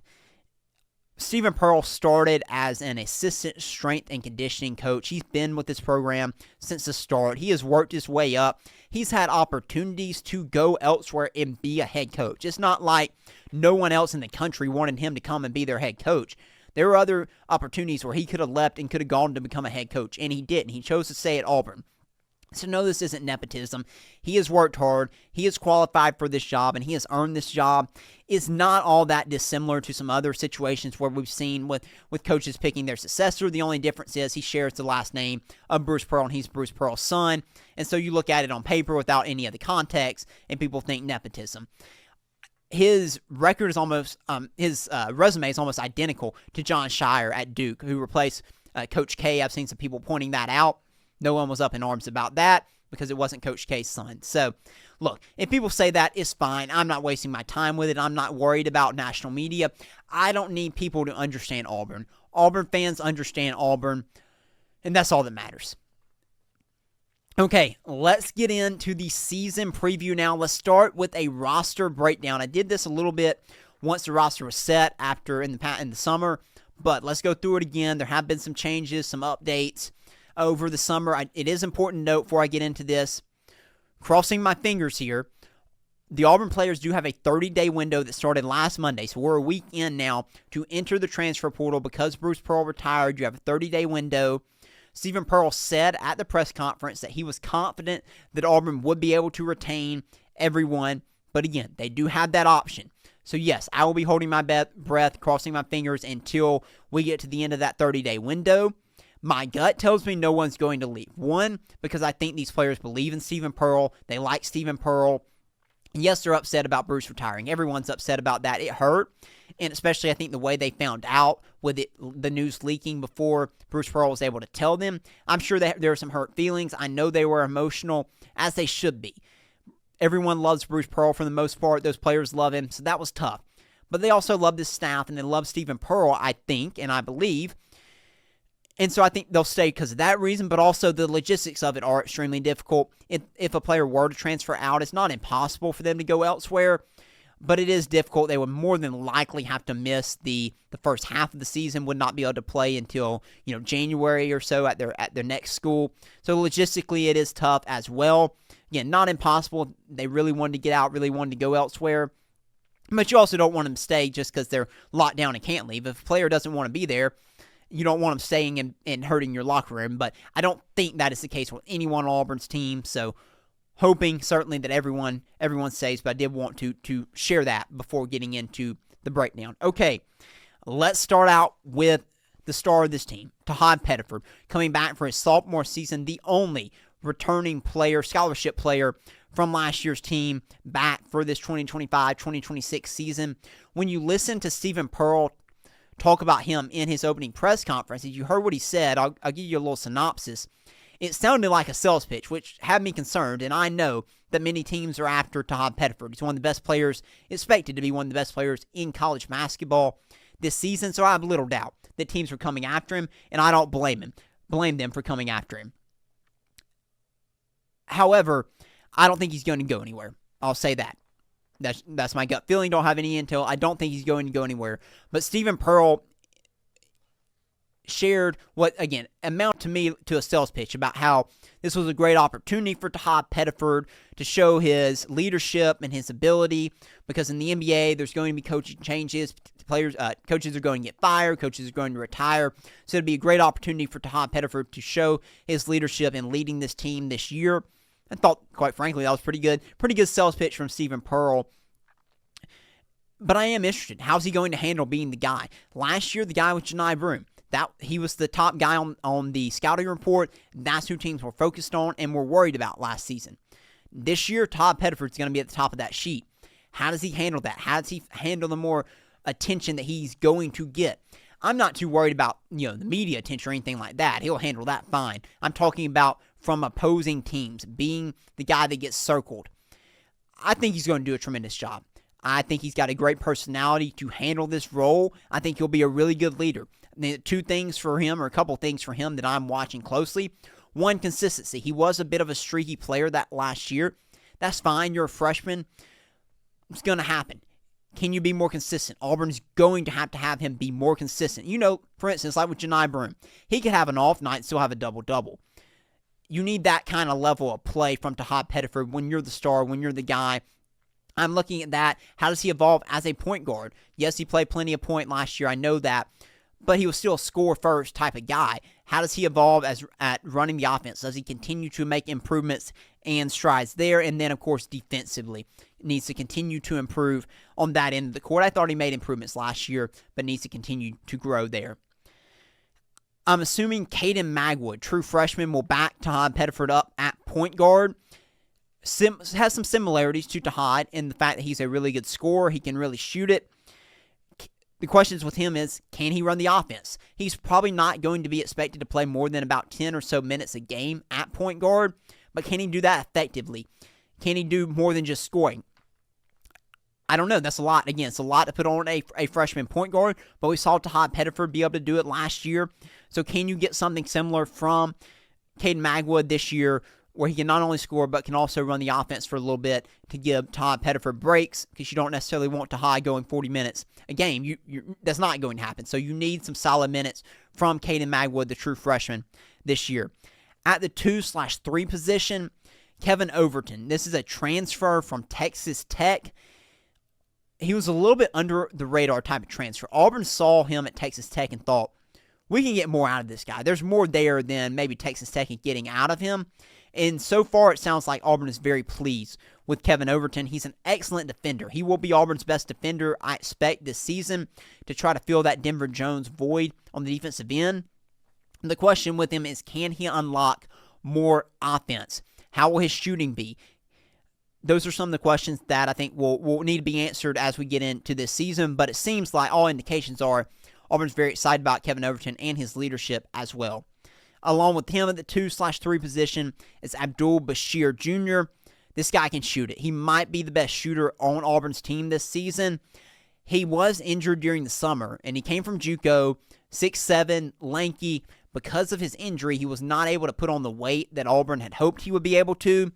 Stephen Pearl started as an assistant strength and conditioning coach. He's been with this program since the start. He has worked his way up. He's had opportunities to go elsewhere and be a head coach. It's not like no one else in the country wanted him to come and be their head coach. There were other opportunities where he could have left and could have gone to become a head coach, and he didn't. He chose to stay at Auburn. So no, this isn't nepotism. He has worked hard. He is qualified for this job, and he has earned this job. It's not all that dissimilar to some other situations where we've seen with coaches picking their successor. The only difference is he shares the last name of Bruce Pearl, and he's Bruce Pearl's son. And so you look at it on paper without any of the context, and people think nepotism. His record is almost, his resume is almost identical to John Shire at Duke, who replaced Coach K. I've seen some people pointing that out. No one was up in arms about that because it wasn't Coach K's son. So, look, if people say that, it's fine. I'm not wasting my time with it. I'm not worried about national media. I don't need people to understand Auburn. Auburn fans understand Auburn, and that's all that matters. Okay, let's get into the season preview now. Let's start with a roster breakdown. I did this a little bit once the roster was set after in the summer, but let's go through it again. There have been some changes, some updates over the summer. It is important to note before I get into this, crossing my fingers here, the Auburn players do have a 30-day window that started last Monday, so we're a week in now to enter the transfer portal. Because Bruce Pearl retired, you have a 30-day window. Stephen Pearl said at the press conference that he was confident that Auburn would be able to retain everyone, but again, they do have that option. So yes, I will be holding my breath, crossing my fingers until we get to the end of that 30-day window. My gut tells me no one's going to leave. One, because I think these players believe in Stephen Pearl. They like Stephen Pearl. Yes, they're upset about Bruce retiring. Everyone's upset about that. It hurt, and especially I think the way they found out with the news leaking before Bruce Pearl was able to tell them. I'm sure that there were some hurt feelings. I know they were emotional, as they should be. Everyone loves Bruce Pearl for the most part. Those players love him, so that was tough. But they also love this staff, and they love Stephen Pearl, I think, and I believe. And so I think they'll stay because of that reason, but also the logistics of it are extremely difficult. If a player were to transfer out, it's not impossible for them to go elsewhere, but it is difficult. They would more than likely have to miss the first half of the season, would not be able to play until January or so at their next school. So logistically, it is tough as well. Again, not impossible. They really wanted to get out, really wanted to go elsewhere. But you also don't want them to stay just because they're locked down and can't leave. If a player doesn't want to be there, you don't want them staying and hurting your locker room, but I don't think that is the case with anyone on Auburn's team, so hoping certainly that everyone stays, but I did want to share that before getting into the breakdown. Okay, let's start out with the star of this team, Tahad Pettiford, coming back for his sophomore season, the only returning player, scholarship player from last year's team back for this 2025-2026 season. When you listen to Stephen Pearl talk about him in his opening press conference, if you heard what he said, I'll give you a little synopsis. It sounded like a sales pitch, which had me concerned, and I know that many teams are after Tahad Pettiford. He's one of the best players, expected to be one of the best players in college basketball this season, so I have little doubt that teams were coming after him, and I don't blame them for coming after him. However, I don't think he's going to go anywhere. I'll say that. That's my gut feeling. Don't have any intel. I don't think he's going to go anywhere. But Stephen Pearl shared what, again, amounted to me to a sales pitch about how this was a great opportunity for Tahad Pettiford to show his leadership and his ability, because in the NBA, there's going to be coaching changes. Coaches are going to get fired. Coaches are going to retire. So it'd be a great opportunity for Tahad Pettiford to show his leadership in leading this team this year. I thought, quite frankly, that was pretty good. Pretty good sales pitch from Stephen Pearl. But I am interested. How's he going to handle being the guy? Last year, the guy was Janai Broome. He was the top guy on the scouting report. That's who teams were focused on and were worried about last season. This year, Tahad Pettiford's going to be at the top of that sheet. How does he handle that? How does he handle the more attention that he's going to get? I'm not too worried about the media attention or anything like that. He'll handle that fine. I'm talking about from opposing teams, being the guy that gets circled. I think he's going to do a tremendous job. I think he's got a great personality to handle this role. I think he'll be a really good leader. The two things for him, or a couple things for him that I'm watching closely. One, consistency. He was a bit of a streaky player that last year. That's fine. You're a freshman. It's going to happen. Can you be more consistent? Auburn's going to have him be more consistent. For instance, like with Janai Broome, he could have an off night and still have a double-double. You need that kind of level of play from Tahad Pettiford when you're the star, when you're the guy. I'm looking at that. How does he evolve as a point guard? Yes, he played plenty of point last year. I know that. But he was still a score-first type of guy. How does he evolve at running the offense? Does he continue to make improvements and strides there? And then, of course, defensively, needs to continue to improve on that end of the court. I thought he made improvements last year, but needs to continue to grow there. I'm assuming Caden Magwood, true freshman, will back Tahad Pettiford up at point guard. Has some similarities to Tahad in the fact that he's a really good scorer. He can really shoot it. The questions with him is, can he run the offense? He's probably not going to be expected to play more than about 10 or so minutes a game at point guard, but can he do that effectively? Can he do more than just scoring? I don't know. That's a lot. Again, it's a lot to put on a freshman point guard, but we saw Tahad Pettiford be able to do it last year. So can you get something similar from Caden Magwood this year where he can not only score but can also run the offense for a little bit to give Todd Pettiford breaks, because you don't necessarily want Tahai going 40 minutes a game. That's not going to happen. So you need some solid minutes from Caden Magwood, the true freshman, this year. At the 2/3 position, Kevin Overton. This is a transfer from Texas Tech. He was a little bit under the radar type of transfer. Auburn saw him at Texas Tech and thought, we can get more out of this guy. There's more there than maybe Texas Tech is getting out of him. And so far, it sounds like Auburn is very pleased with Kevin Overton. He's an excellent defender. He will be Auburn's best defender, I expect, this season to try to fill that Denver Jones void on the defensive end. And the question with him is, can he unlock more offense? How will his shooting be? Those are some of the questions that I think will need to be answered as we get into this season. But it seems like all indications are Auburn's very excited about Kevin Overton and his leadership as well. Along with him at the 2/3 position is Abdul Bashir Jr. This guy can shoot it. He might be the best shooter on Auburn's team this season. He was injured during the summer, and he came from JUCO, 6'7", lanky. Because of his injury, he was not able to put on the weight that Auburn had hoped he would be able to.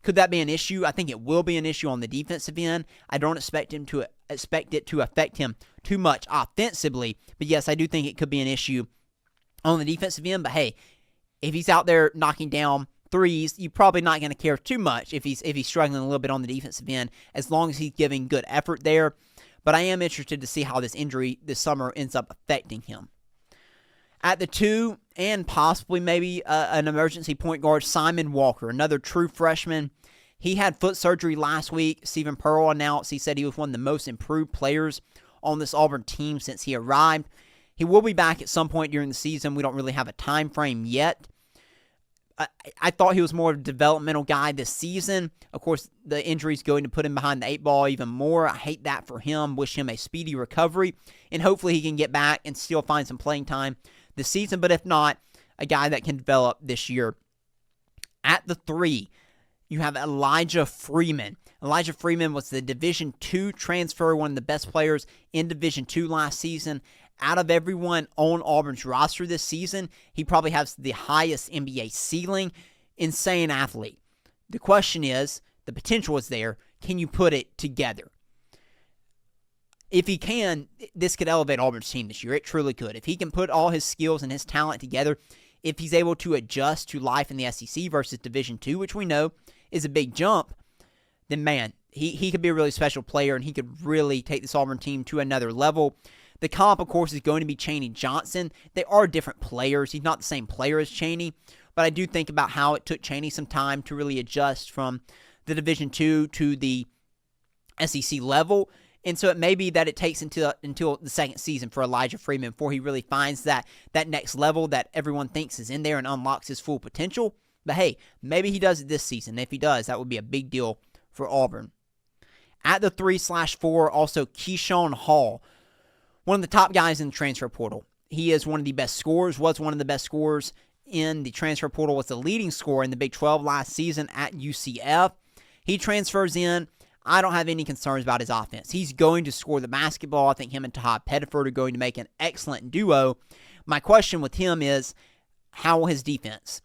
Could that be an issue? I think it will be an issue on the defensive end. I don't expect it to affect him too much offensively, but yes, I do think it could be an issue on the defensive end. But hey, if he's out there knocking down threes, you're probably not going to care too much if he's struggling a little bit on the defensive end, as long as he's giving good effort there. But I am interested to see how this injury this summer ends up affecting him. At the 2, and possibly maybe an emergency point guard, Simon Walker, another true freshman. He had foot surgery last week. Stephen Pearl announced, he said he was one of the most improved players on this Auburn team since he arrived. He will be back at some point during the season. We don't really have a time frame yet. I thought he was more of a developmental guy this season. Of course, the injury is going to put him behind the 8 ball even more. I hate that for him. Wish him a speedy recovery, and hopefully he can get back and still find some playing time this season. But if not, a guy that can develop this year. At the 3, you have Elijah Freeman. Elijah Freeman was the Division II transfer, one of the best players in Division II last season. Out of everyone on Auburn's roster this season, he probably has the highest NBA ceiling. Insane athlete. The question is, the potential is there. Can you put it together? If he can, this could elevate Auburn's team this year. It truly could. If he can put all his skills and his talent together, if he's able to adjust to life in the SEC versus Division II, which we know is a big jump, then man, he could be a really special player, and he could really take this Auburn team to another level. The comp, of course, is going to be Chaney Johnson. They are different players. He's not the same player as Chaney, but I do think about how it took Chaney some time to really adjust from the Division II to the SEC level. And so it may be that it takes until the second season for Elijah Freeman before he really finds that next level that everyone thinks is in there and unlocks his full potential. But hey, maybe he does it this season. If he does, that would be a big deal for Auburn. At the 3/4, also Keyshawn Hall, one of the top guys in the transfer portal. He is one of the best scorers, was one of the best scorers in the transfer portal, was the leading scorer in the Big 12 last season at UCF. He transfers in. I don't have any concerns about his offense. He's going to score the basketball. I think him and Todd Pettiford are going to make an excellent duo. My question with him is, how will his defense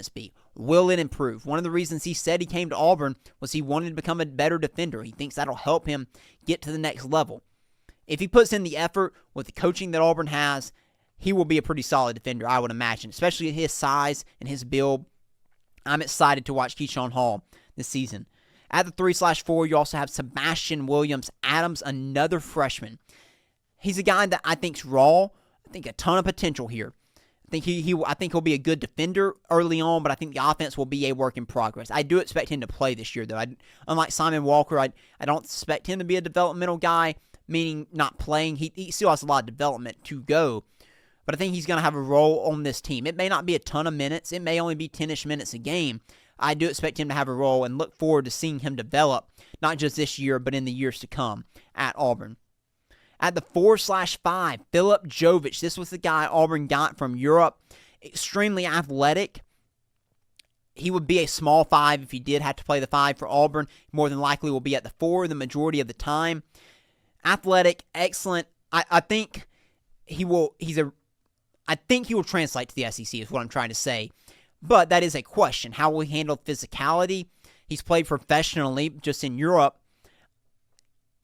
be? Will it improve? One of the reasons he said he came to Auburn was he wanted to become a better defender. He thinks that'll help him get to the next level. If he puts in the effort with the coaching that Auburn has, he will be a pretty solid defender, I would imagine, especially at his size and his build. I'm excited to watch Keyshawn Hall this season. At the 3/4, you also have Sebastian Williams-Adams, another freshman. He's a guy that I think's raw. I think a ton of potential here. I think he'll be a good defender early on, but I think the offense will be a work in progress. I do expect him to play this year, though. Unlike Simon Walker, I don't expect him to be a developmental guy, meaning not playing. He still has a lot of development to go, but I think he's going to have a role on this team. It may not be a ton of minutes. It may only be 10-ish minutes a game. I do expect him to have a role and look forward to seeing him develop, not just this year, but in the years to come at Auburn. At the 4/5, Philip Jovic. This was the guy Auburn got from Europe. Extremely athletic. He would be a small 5 if he did have to play the 5 for Auburn. More than likely will be at the 4 the majority of the time. Athletic, excellent. I think he will. I think he will translate to the SEC is what I'm trying to say. But that is a question. How will he handle physicality? He's played professionally just in Europe.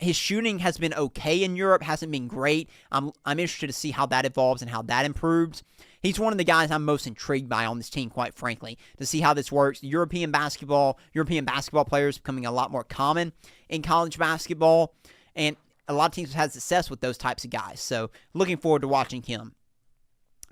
His shooting has been okay in Europe, hasn't been great. I'm interested to see how that evolves and how that improves. He's one of the guys I'm most intrigued by on this team, quite frankly, to see how this works. European basketball players becoming a lot more common in college basketball, and a lot of teams have had success with those types of guys. So looking forward to watching him.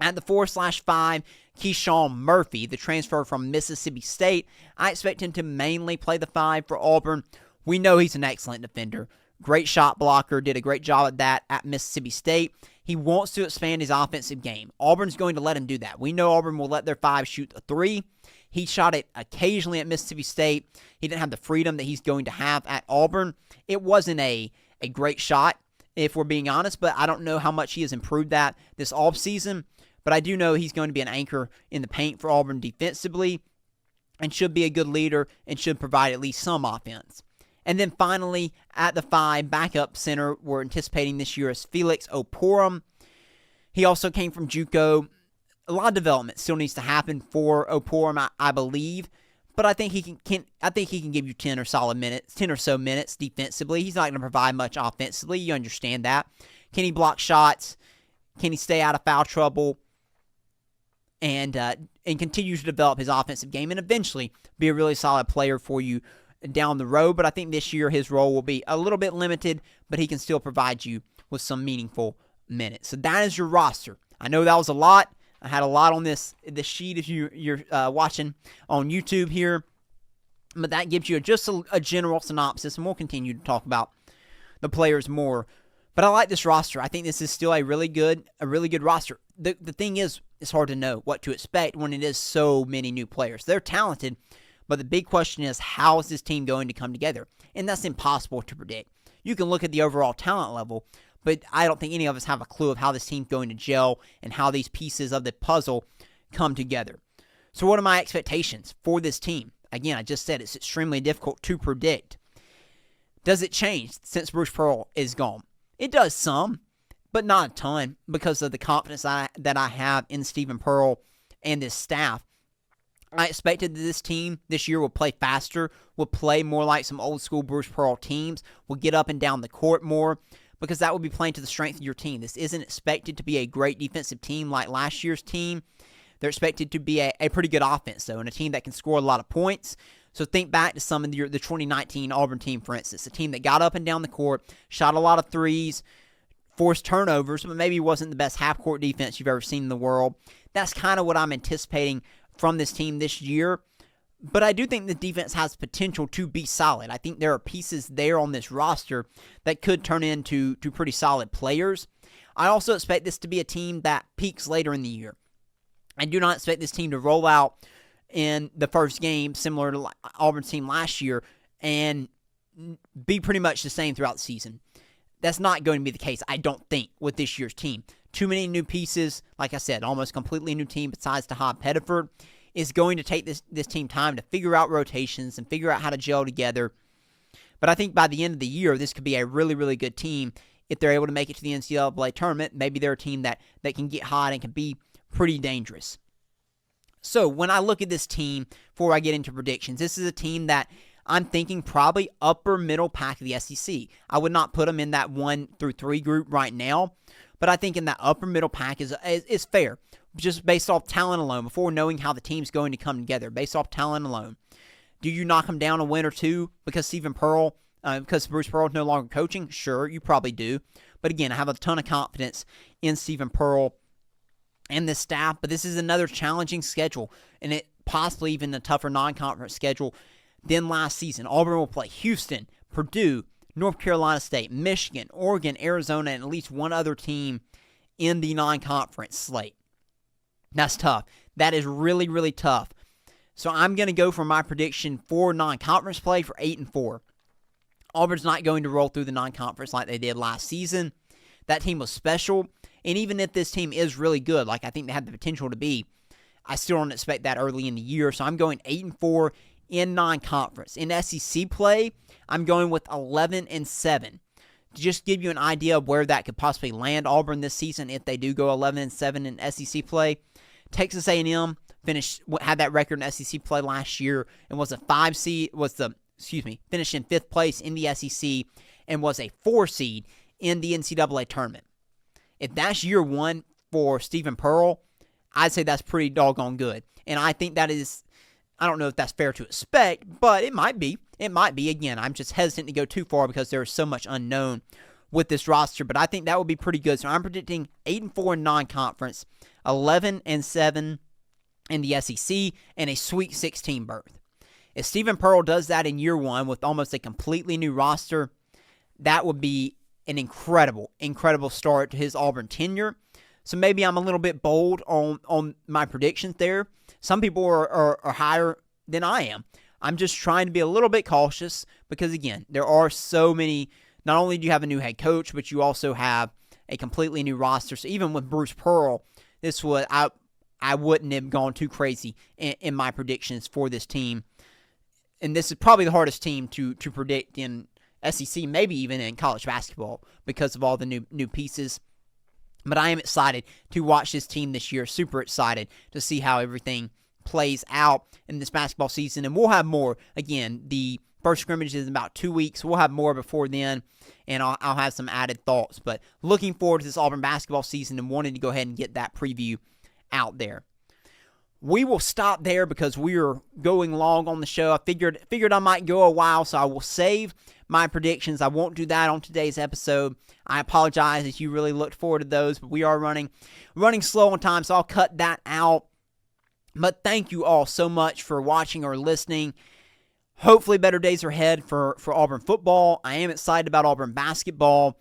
At the 4/5, Keyshawn Murphy, the transfer from Mississippi State. I expect him to mainly play the 5 for Auburn. We know he's an excellent defender. Great shot blocker, did a great job at that at Mississippi State. He wants to expand his offensive game. Auburn's going to let him do that. We know Auburn will let their 5 shoot a 3. He shot it occasionally at Mississippi State. He didn't have the freedom that he's going to have at Auburn. It wasn't a great shot, if we're being honest, but I don't know how much he has improved that this offseason. But I do know he's going to be an anchor in the paint for Auburn defensively and should be a good leader and should provide at least some offense. And then finally, at the 5, backup center we're anticipating this year is Felix Oporum. He also came from JUCO. A lot of development still needs to happen for Oporum, I believe. But I think he can give you 10 or so minutes defensively. He's not going to provide much offensively. You understand that. Can he block shots? Can he stay out of foul trouble? And continue to develop his offensive game and eventually be a really solid player for you down the road. But I think this year his role will be a little bit limited, but he can still provide you with some meaningful minutes. So that is your roster. I know that was a lot. I had a lot on this sheet if you're watching on YouTube here, but that gives you just a general synopsis, and we'll continue to talk about the players more. But I like this roster. I think this is still a really good roster. The thing is, it's hard to know what to expect when it is so many new players. They're talented, but the big question is, how is this team going to come together? And that's impossible to predict. You can look at the overall talent level, but I don't think any of us have a clue of how this team's going to gel and how these pieces of the puzzle come together. So what are my expectations for this team? Again, I just said it's extremely difficult to predict. Does it change since Bruce Pearl is gone? It does some, but not a ton because of the confidence that I have in Stephen Pearl and this staff. I expected that this team this year will play faster, will play more like some old school Bruce Pearl teams, will get up and down the court more, because that will be playing to the strength of your team. This isn't expected to be a great defensive team like last year's team. They're expected to be a pretty good offense, though, and a team that can score a lot of points. So think back to some of the 2019 Auburn team, for instance, a team that got up and down the court, shot a lot of threes, forced turnovers, but maybe wasn't the best half-court defense you've ever seen in the world. That's kind of what I'm anticipating from this team this year. But I do think the defense has potential to be solid. I think there are pieces there on this roster that could turn into pretty solid players. I also expect this to be a team that peaks later in the year. I do not expect this team to roll out in the first game, similar to Auburn's team last year, and be pretty much the same throughout the season. That's not going to be the case, I don't think, with this year's team. Too many new pieces. Like I said, almost completely new team besides Tahad Pettiford. Is going to take this team time to figure out rotations and figure out how to gel together. But I think by the end of the year, this could be a really, really good team. If they're able to make it to the NCAA tournament, maybe they're a team that can get hot and can be pretty dangerous. So when I look at this team, before I get into predictions, this is a team that I'm thinking probably upper middle pack of the SEC. I would not put them in that 1 through 3 group right now, but I think in that upper middle pack is fair. Just based off talent alone, before knowing how the team's going to come together, based off talent alone. Do you knock them down a win or two because because Bruce Pearl is no longer coaching? Sure, you probably do. But again, I have a ton of confidence in Stephen Pearl and this staff, but this is another challenging schedule, and it possibly even a tougher non-conference schedule than last season. Auburn will play Houston, Purdue, North Carolina State, Michigan, Oregon, Arizona, and at least one other team in the non-conference slate. That's tough. That is really, really tough. So I'm going to go for my prediction for non-conference play for 8-4. Auburn's not going to roll through the non-conference like they did last season. That team was special. And even if this team is really good, like I think they have the potential to be, I still don't expect that early in the year. So I'm going 8-4 in non-conference. In SEC play, I'm going with 11-7. To just give you an idea of where that could possibly land Auburn this season if they do go 11-7 in SEC play, Texas A&M had that record in SEC play last year and was a 5 seed, finished in 5th place in the SEC and was a 4 seed in the NCAA tournament. If that's year one for Stephen Pearl, I'd say that's pretty doggone good. And I think that is, I don't know if that's fair to expect, but it might be. It might be. Again, I'm just hesitant to go too far because there is so much unknown with this roster, but I think that would be pretty good. So I'm predicting 8-4 in non-conference, 11-7 in the SEC, and a Sweet 16 berth. If Stephen Pearl does that in year one with almost a completely new roster, that would be an incredible, incredible start to his Auburn tenure. So maybe I'm a little bit bold on my predictions there. Some people are higher than I am. I'm just trying to be a little bit cautious because, again, there are so many. Not only do you have a new head coach, but you also have a completely new roster. So even with Bruce Pearl, this was I wouldn't have gone too crazy in my predictions for this team. And this is probably the hardest team to predict in SEC, maybe even in college basketball because of all the new pieces. But I am excited to watch this team this year. Super excited to see how everything plays out in this basketball season. And we'll have more. Again, the first scrimmage is in about 2 weeks. We'll have more before then, and I'll have some added thoughts. But looking forward to this Auburn basketball season and wanted to go ahead and get that preview out there. We will stop there because we are going long on the show. I figured I might go a while, so I will save my predictions. I won't do that on today's episode. I apologize if you really looked forward to those, but we are running slow on time, so I'll cut that out. But thank you all so much for watching or listening. Hopefully better days are ahead for Auburn football. I am excited about Auburn basketball.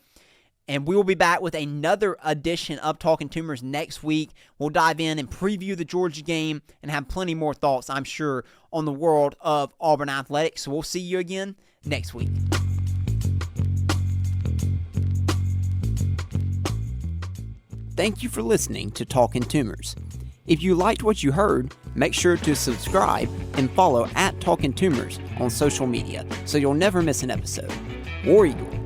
And we will be back with another edition of Talkin' Toomers next week. We'll dive in and preview the Georgia game and have plenty more thoughts, I'm sure, on the world of Auburn athletics. So we'll see you again next week. Thank you for listening to Talkin' Toomers. If you liked what you heard, make sure to subscribe and follow @Talkin' Toomers on social media so you'll never miss an episode. War Eagle.